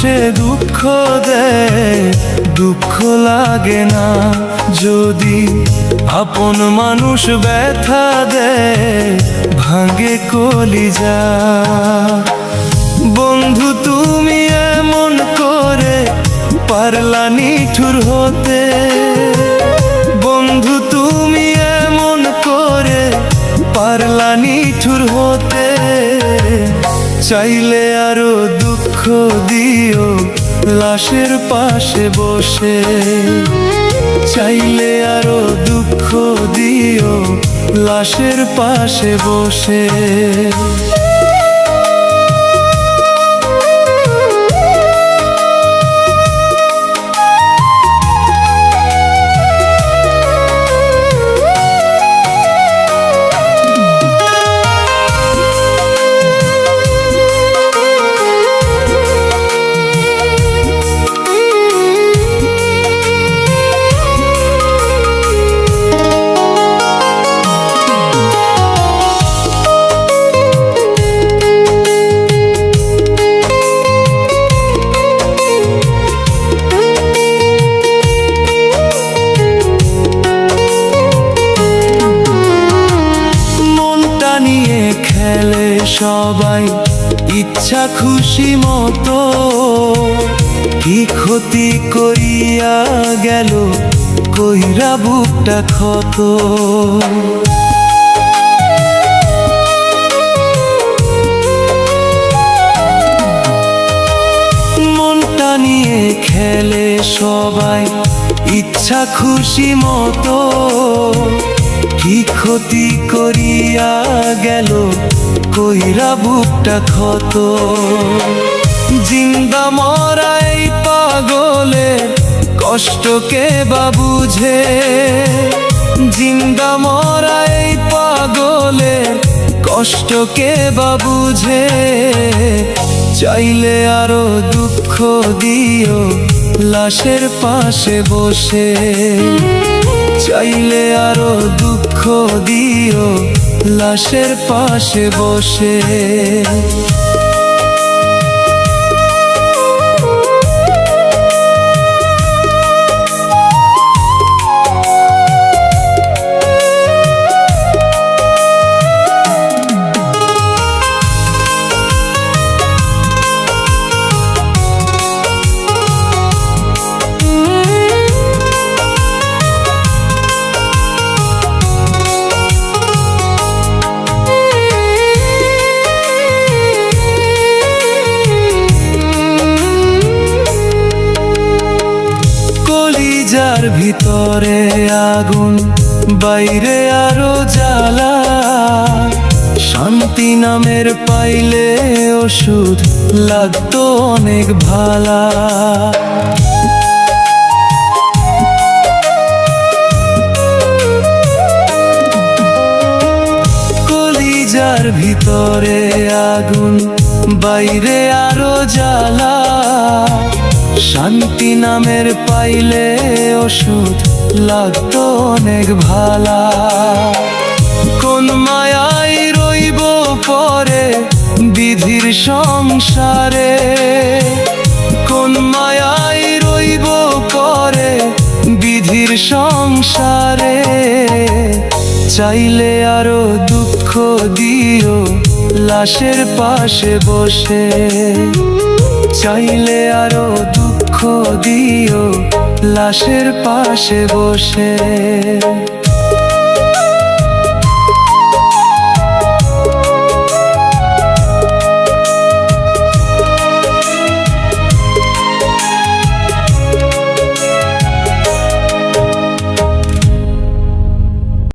সে দুঃখ দেয়, দুঃখ লাগে না। যদি আপন মানুষ ব্যথা দেয়, ভাঙে কলিজা। বন্ধু তুমি এমন করে পারলা নিঠুর হতে, বন্ধু তুমি এমন করে পারলা নিঠুর হতে। চাইলে আরো দুঃখ দিও লাশের পাশে বসে, চাইলে আরো দুঃখ দিও লাশের পাশে বসে। খেলে সবাই ইচ্ছা খুশি মতো, কি ক্ষতি করিয়া গেল কইরা বুকটা ক্ষত। মনটা নিয়ে খেলে সবাই ইচ্ছা খুশি মতো, কি ক্ষতি করিয়া গেল কইরা বুকটা ক্ষত। জিন্দা মরাই পাগলে কষ্টকে বা বুঝে, জিন্দা মরাই পাগলে কষ্টকে বা বুঝে। চাইলে আরো দুঃখ দিও লাশের পাশে বসে, চাইলে আরো দুঃখ দিও লাশের পাশে বসে। কলিজার ভিতরে আগুন, বাইরে আরো জ্বালা। শান্তি নামের পাইলে ওষুধ লাগতো অনেক ভালা। কলিজার ভিতরে আগুন, বাইরে আরো জ্বালা। শান্তি নামের পাইলে ওষুধ লাগতো অনেক ভালা। কোন মায়াই রইব পরে বিধির সংসারে, কোন মায়াই রইব পরে বিধির সংসারে। চাইলে আরো দুঃখ দিও লাশের পাশে বসে, চাইলে আরো দুঃখ দিও লাশের পাশে বসে।